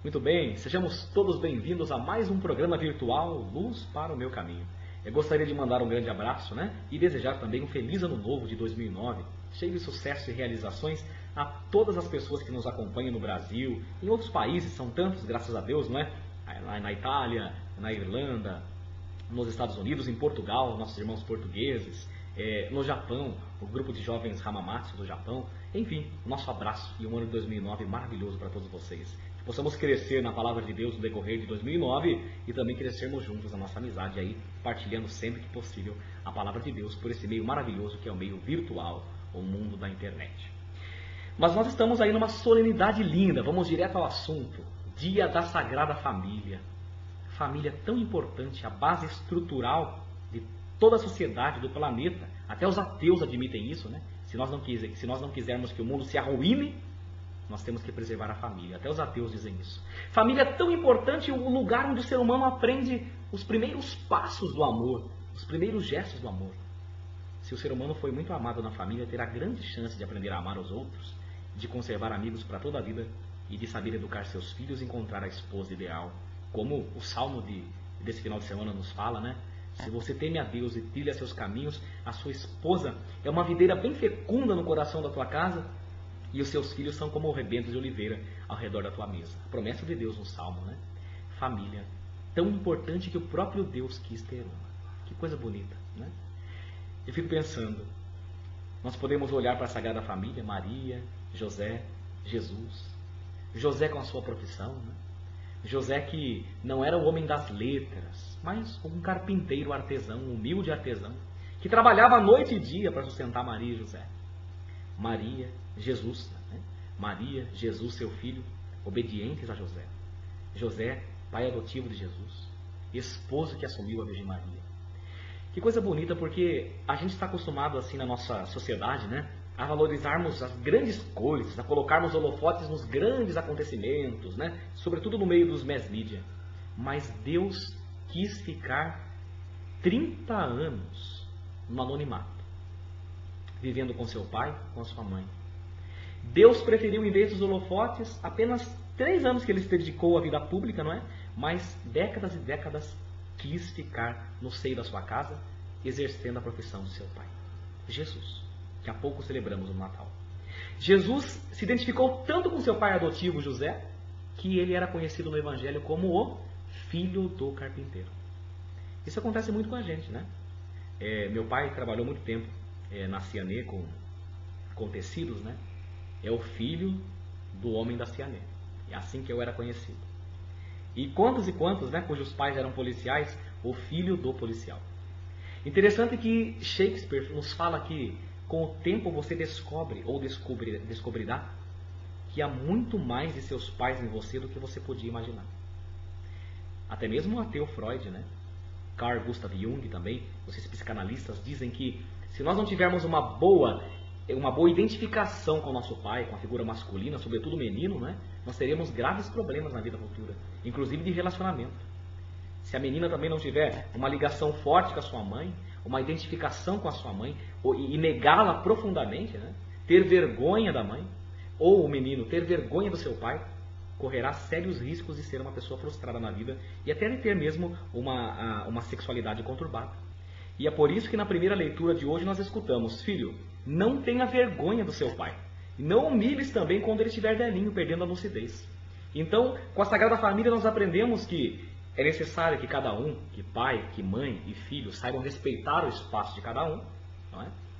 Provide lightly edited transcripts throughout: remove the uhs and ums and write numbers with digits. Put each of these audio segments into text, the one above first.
Muito bem, sejamos todos bem-vindos a mais um programa virtual Luz para o Meu Caminho. Eu gostaria de mandar um grande abraço, e desejar também um feliz ano novo de 2009, cheio de sucesso e realizações a todas as pessoas que nos acompanham no Brasil, em outros países, são tantos, graças a Deus, Na Itália, na Irlanda, nos Estados Unidos, em Portugal, nossos irmãos portugueses, no Japão, o grupo de jovens Hamamatsu do Japão. Enfim, nosso abraço e um ano de 2009 maravilhoso para todos vocês. Que possamos crescer na Palavra de Deus no decorrer de 2009 e também crescermos juntos a nossa amizade aí, partilhando sempre que possível a Palavra de Deus por esse meio maravilhoso que é o meio virtual, o mundo da internet. Mas nós estamos aí numa solenidade linda, vamos direto ao assunto. Dia da Sagrada Família. Família tão importante, a base estrutural de toda a sociedade, do planeta. Até os ateus admitem isso, Se nós não quisermos que o mundo se arruíne, nós temos que preservar a família. Até os ateus dizem isso. Família é tão importante, o lugar onde o ser humano aprende os primeiros passos do amor, os primeiros gestos do amor. Se o ser humano foi muito amado na família, terá grande chance de aprender a amar os outros, de conservar amigos para toda a vida e de saber educar seus filhos e encontrar a esposa ideal. Como o salmo desse final de semana nos fala, Se você teme a Deus e trilha seus caminhos, a sua esposa é uma videira bem fecunda no coração da tua casa e os seus filhos são como rebentos de oliveira ao redor da tua mesa. A promessa de Deus no salmo, Família, tão importante que o próprio Deus quis ter uma. Que coisa bonita, Eu fico pensando, nós podemos olhar para a Sagrada Família, Maria, José, Jesus. José com a sua profissão, José que não era o homem das letras, mas um carpinteiro artesão, um humilde artesão, que trabalhava noite e dia para sustentar Maria e José. Maria, Jesus, Maria, Jesus, seu filho, obedientes a José. José, pai adotivo de Jesus, esposo que assumiu a Virgem Maria. Que coisa bonita, porque a gente está acostumado assim na nossa sociedade, a valorizarmos as grandes coisas, a colocarmos holofotes nos grandes acontecimentos, sobretudo no meio dos mass media. Mas Deus quis ficar 30 anos no anonimato, vivendo com seu pai, com a sua mãe. Deus preferiu, em vez dos holofotes, apenas 3 anos que ele se dedicou à vida pública, mas décadas e décadas quis ficar no seio da sua casa, exercendo a profissão de seu pai. Jesus, que há pouco celebramos no Natal. Jesus se identificou tanto com seu pai adotivo, José, que ele era conhecido no Evangelho como o filho do carpinteiro. Isso acontece muito com a gente, Meu pai trabalhou muito tempo na Cianê com tecidos, É o filho do homem da Cianê. É assim que eu era conhecido. E quantos, cujos pais eram policiais, o filho do policial. Interessante que Shakespeare nos fala que com o tempo você descobre ou descobrirá que há muito mais de seus pais em você do que você podia imaginar. Até mesmo o ateu Freud, Carl Gustav Jung também, vocês psicanalistas dizem que se nós não tivermos uma boa identificação com o nosso pai, com a figura masculina, sobretudo o menino, nós teremos graves problemas na vida futura, inclusive de relacionamento. Se a menina também não tiver uma ligação forte com a sua mãe, uma identificação com a sua mãe, e negá-la profundamente, ter vergonha da mãe, ou o menino ter vergonha do seu pai, correrá sérios riscos de ser uma pessoa frustrada na vida e até de ter mesmo uma sexualidade conturbada. E é por isso que na primeira leitura de hoje nós escutamos: filho, não tenha vergonha do seu pai. Não humilhes também quando ele estiver velhinho, perdendo a lucidez. Então, com a Sagrada Família nós aprendemos que é necessário que cada um, que pai, que mãe e filho, saibam respeitar o espaço de cada um,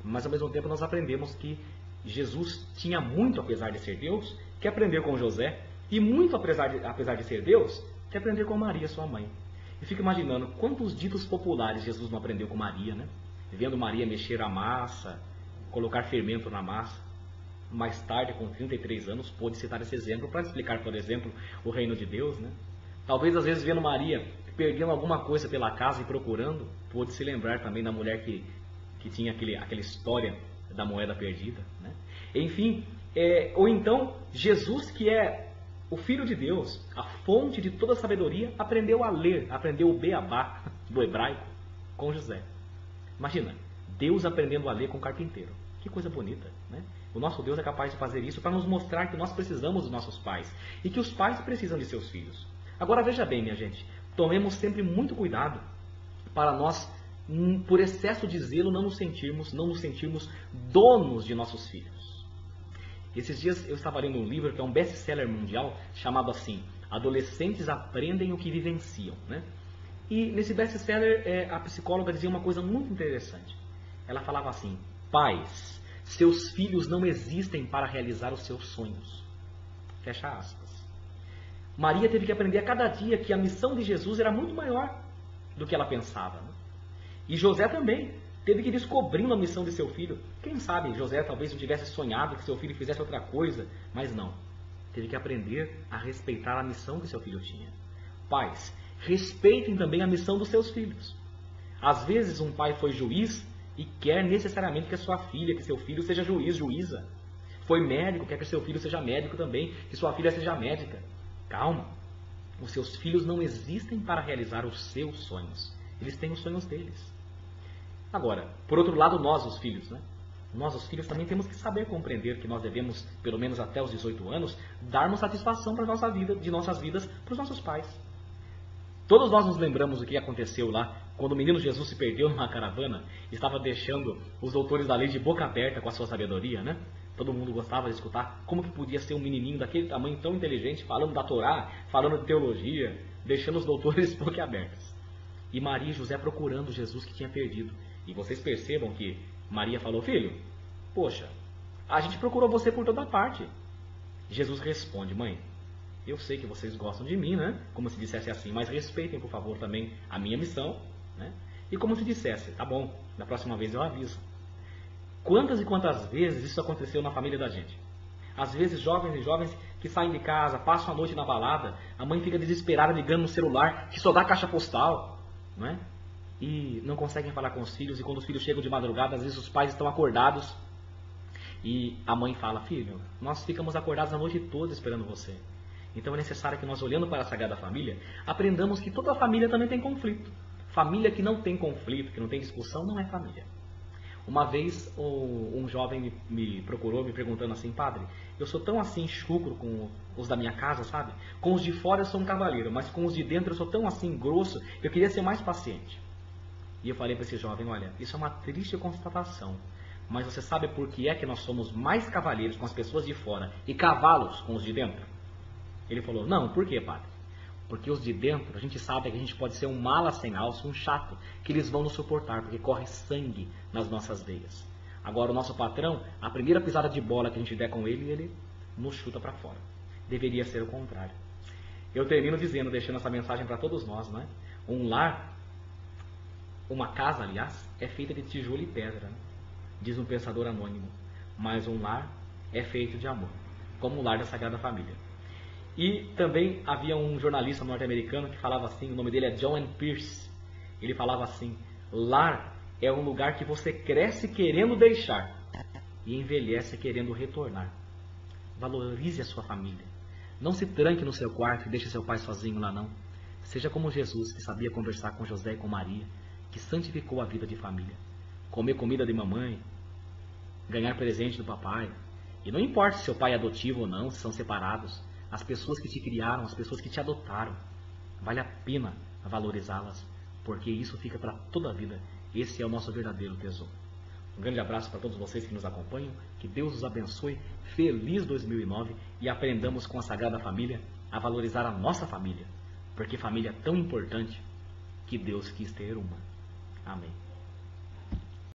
Mas ao mesmo tempo nós aprendemos que Jesus tinha muito, apesar de ser Deus, que aprender com José, e muito, apesar de ser Deus, que aprender com Maria, sua mãe. E fico imaginando quantos ditos populares Jesus não aprendeu com Maria, Vendo Maria mexer a massa, colocar fermento na massa. Mais tarde, com 33 anos, pôde citar esse exemplo para explicar, por exemplo, o reino de Deus, Talvez, às vezes, vendo Maria perdendo alguma coisa pela casa e procurando, pôde se lembrar também da mulher que tinha aquela história da moeda perdida, Enfim, ou então, Jesus, que é o Filho de Deus, a fonte de toda a sabedoria, aprendeu a ler, aprendeu o beabá do hebraico com José. Imagina, Deus aprendendo a ler com o carpinteiro. Que coisa bonita, né? O nosso Deus é capaz de fazer isso para nos mostrar que nós precisamos dos nossos pais e que os pais precisam de seus filhos. Agora veja bem, minha gente, tomemos sempre muito cuidado para nós, por excesso de zelo, não nos sentirmos donos de nossos filhos. Esses dias eu estava lendo um livro que é um best-seller mundial, chamado assim, Adolescentes Aprendem o que Vivenciam, né? E nesse best-seller a psicóloga dizia uma coisa muito interessante. Ela falava assim: pais, seus filhos não existem para realizar os seus sonhos. Fecha aspas. Maria teve que aprender a cada dia que a missão de Jesus era muito maior do que ela pensava, né? E José também teve que ir descobrindo a missão de seu filho. Quem sabe José talvez não tivesse sonhado que seu filho fizesse outra coisa, mas não. Teve que aprender a respeitar a missão que seu filho tinha. Pais, respeitem também a missão dos seus filhos. Às vezes um pai foi juiz e quer necessariamente que a sua filha, que seu filho seja juiz, juíza. Foi médico, quer que seu filho seja médico também, que sua filha seja médica. Calma. Os seus filhos não existem para realizar os seus sonhos. Eles têm os sonhos deles. Agora, por outro lado, nós, os filhos, né? Nós, os filhos, também temos que saber compreender que nós devemos, pelo menos até os 18 anos, darmos satisfação para a nossa vida, de nossas vidas para os nossos pais. Todos nós nos lembramos do que aconteceu lá, quando o menino Jesus se perdeu numa caravana, estava deixando os doutores da lei de boca aberta com a sua sabedoria, né? Todo mundo gostava de escutar como que podia ser um menininho daquele tamanho tão inteligente, falando da Torá, falando de teologia, deixando os doutores boca abertas. E Maria e José procurando Jesus que tinha perdido. E vocês percebam que Maria falou: filho, poxa, a gente procurou você por toda parte. Jesus responde: mãe, eu sei que vocês gostam de mim, né? Como se dissesse assim, mas respeitem, por favor, também a minha missão, né? E como se dissesse: tá bom, da próxima vez eu aviso. Quantas e quantas vezes isso aconteceu na família da gente? Às vezes jovens e jovens que saem de casa, passam a noite na balada, a mãe fica desesperada ligando no celular, que só dá caixa postal, não é? E não conseguem falar com os filhos, e quando os filhos chegam de madrugada, às vezes os pais estão acordados, e a mãe fala: filho, nós ficamos acordados a noite toda esperando você. Então é necessário que nós, olhando para a Sagrada Família, aprendamos que toda família também tem conflito. Família que não tem conflito, que não tem discussão, não é família. Uma vez um jovem me procurou, me perguntando assim: padre, eu sou tão assim chucro com os da minha casa, sabe? Com os de fora eu sou um cavaleiro, mas com os de dentro eu sou tão assim grosso, eu queria ser mais paciente. E eu falei para esse jovem: olha, isso é uma triste constatação, mas você sabe por que é que nós somos mais cavalheiros com as pessoas de fora e cavalos com os de dentro? Ele falou: não, por quê, padre? Porque os de dentro, a gente sabe que a gente pode ser um mala sem alça, um chato, que eles vão nos suportar, porque corre sangue nas nossas veias. Agora o nosso patrão, a primeira pisada de bola que a gente der com ele, ele nos chuta para fora. Deveria ser o contrário. Eu termino dizendo, deixando essa mensagem para todos nós, não é? Um lar, uma casa, aliás, é feita de tijolo e pedra, né? Diz um pensador anônimo. Mas um lar é feito de amor, como o lar da Sagrada Família. E também havia um jornalista norte-americano que falava assim, o nome dele é John N. Pierce. Ele falava assim: lar é um lugar que você cresce querendo deixar e envelhece querendo retornar. Valorize a sua família. Não se tranque no seu quarto e deixe seu pai sozinho lá, não. Seja como Jesus, que sabia conversar com José e com Maria, que santificou a vida de família. Comer comida de mamãe, ganhar presente do papai. E não importa se seu pai é adotivo ou não, se são separados. As pessoas que te criaram, as pessoas que te adotaram, vale a pena valorizá-las, porque isso fica para toda a vida. Esse é o nosso verdadeiro tesouro. Um grande abraço para todos vocês que nos acompanham, que Deus os abençoe, feliz 2009 e aprendamos com a Sagrada Família a valorizar a nossa família, porque família é tão importante que Deus quis ter uma. Amém.